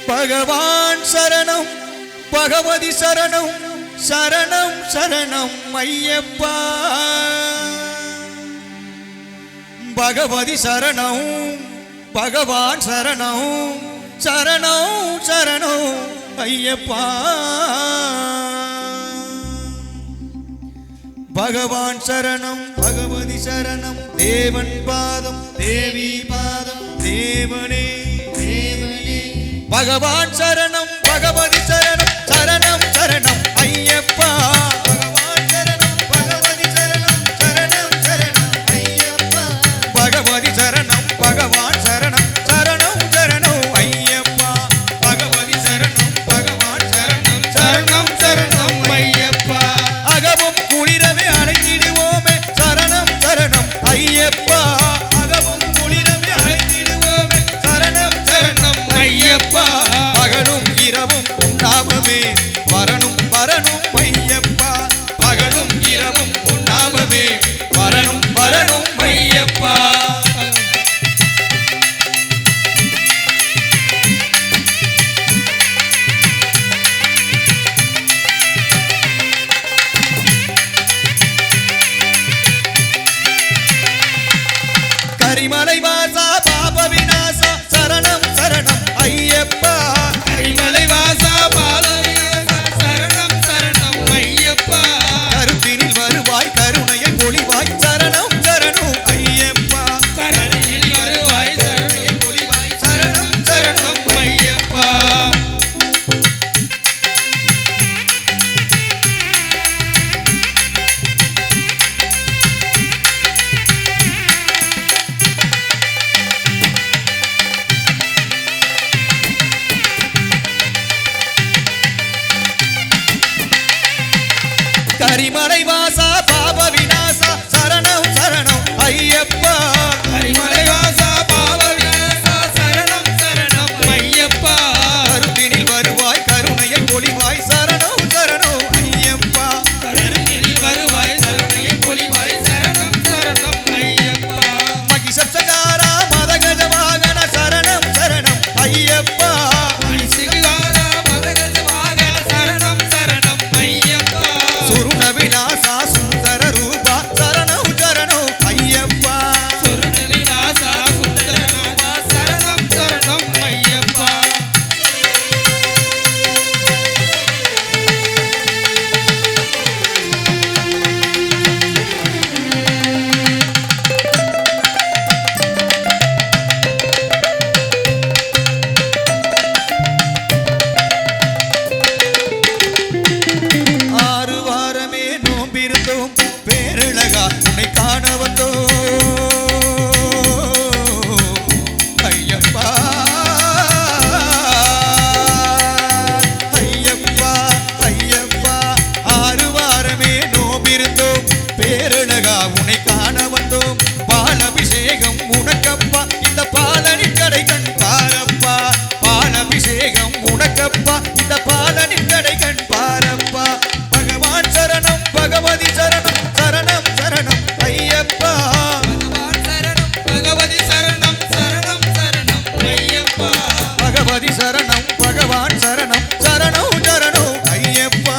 பகவான் சரணம் பகவதி சரணம் சரணம் சரணம் ஐயப்பா பகவதி சரணம் பகவான் சரணம் சரணம் சரணம் ஐயப்பா பகவான் சரணம் பகவதி சரணம் தேவன் பாதம் தேவி பாதம் தேவனே தேவனே பகவான் சரணம் பகவதி சரணம் சரணம் சரணம் ஐயப்பா பகவான் சரணம் பகவதி சரணம் சரணம் சரணம் ஐயப்பா பகவதி சரணம் பகவான் சரணம் சரணம் சரணம் ஐயப்பா பகவதி சரணம் பகவான் சரணம் சரணம் சரணம் ஐயப்பா அகமும் குளிரவே அழைத்திடுவோமே சரணம் சரணம் ஐயப்பா அகமும் குளிரவே அழைத்திடுவோமே சரணம் சரணம் ஐயப்பா பகலும் இரவும் உண்ணாமவே வரணும் வரணும் ஐயப்பா பகலும் இரவும் உண்ணாமவே வரணும் வரணும் ஐயப்பா கரிமலை வாசா பாப விநாசா சரணம் சரணம் ஐயப்பா கரிமலை வாசா பாப விநாசா சரணம் சரணம் ஐயப்பா கருத்தினில் வருவாய் கருணையை பொழிவாய் சரணம் சரணம் ஐயப்பா கருணையில் வருவாய் கருணையை பொழிவாய் சரணம் சரணம் ஐயப்பா கரிமலை வாசா பாப விநாசா சரணம் சரணம் ஐயப்பா கரிமலை வாசா பாப விநாசா சரணம் சரணம் ஐயப்பா கருத்தினில் வருவாய் கருணையை பொழிவாய் சரணம் சரணம் ஐயப்பா கருத்தினில் வருவாய் கருணையை பொழிவாய் சரணம் சரணம் ஐயப்பா மகிஷப்சகாரா மதகஜ வாகன சரணம் சரணம் ஐயப்பா மகிஷகாரா மதகஜ வாகன சரணம் சரணம் ஐயப்பா சுருண விநாசா சுந்தர ரூபா சரணம் சரணம் ஐயப்பா சுருண விநாசா சுந்தர ரூபா சரணம் சரணம் ஐயப்பா ஆறு வாரமே நோம்பிருந்தோம் பேரழகா உன்னை காண வந்தோம் ஐயப்பா ஐயப்பா ஐயப்பா ஆறு வாரமே நோம்பிருந்தோம் பேரழகா உன்னை காண வந்தோம் பாலபிஷேகம் உனக்கப்பா இந்த பாலனி கடை கண் பாரப்பா பாலபிஷேகம் உனக்கப்பா இந்த பாலனி கடை கண் பாரப்பா பகவான் சரணம் பகவதி சரணம் சரணம் சரணம் ஐயப்பா பகவான் சரணம் பகவதி சரணம் சரணம் சரணம் ஐயப்பா பகவதி சரணம் பகவான் சரணம் சரணம் சரணம் ஐயப்பா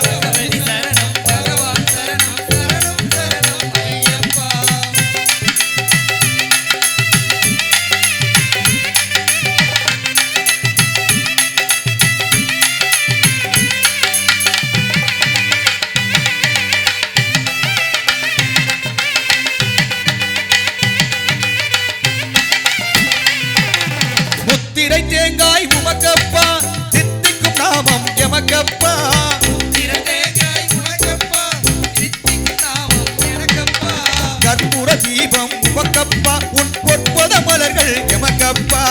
பகவதி சரணம் பகவான் சரணம் சரணம் சரணம் ஐயப்பா முத்திரை தேங்காய் உமக்கப்பா தித்திக்கும் நாமம் எமக்கப்பா முத்திரை தேங்காய் உமக்கப்பா தித்திக்கும் நாமம் எனக்கப்பா கற்பூர தீபம் உமக்கப்பா உன் பொற்பத மலர்கள் எமக்கப்பா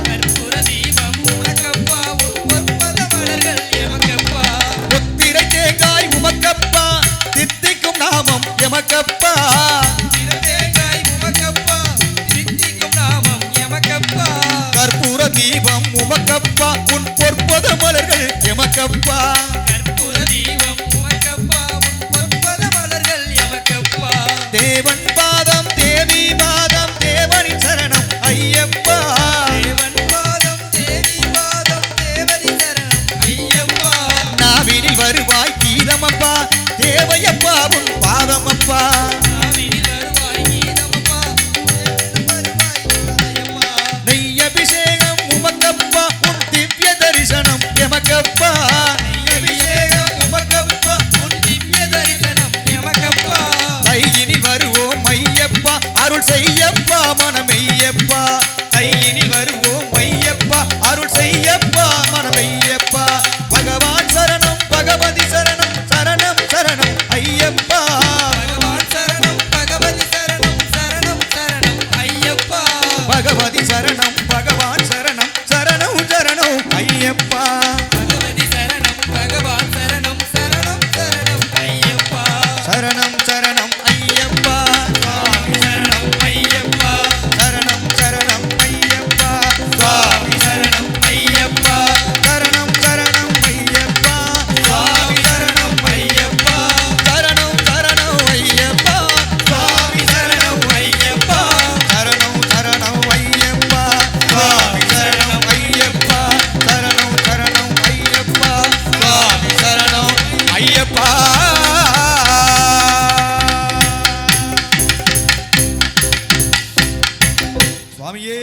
கற்பூர தீபம் உமக்கப்பா உன் பொற்பத மலர்கள் எமக்கப்பா முத்திரை தேங்காய் உமக்கப்பா தித்திக்கும் நாமம் எமக்கப்பா கற்பூர தீபம் உமக்கப்பா உன் பொற்பத மலர்கள் எமக்கப்பா கற்பூர தீபம் உமக்கப்பா உன் பொற்பத மலர்கள் எமக்கப்பா தேவன் பாதம் தேவி பாதம் தேவனின் சரணம் ஐயப்பா தேவன் பாதம் தேவி பாதம் சுவாமியே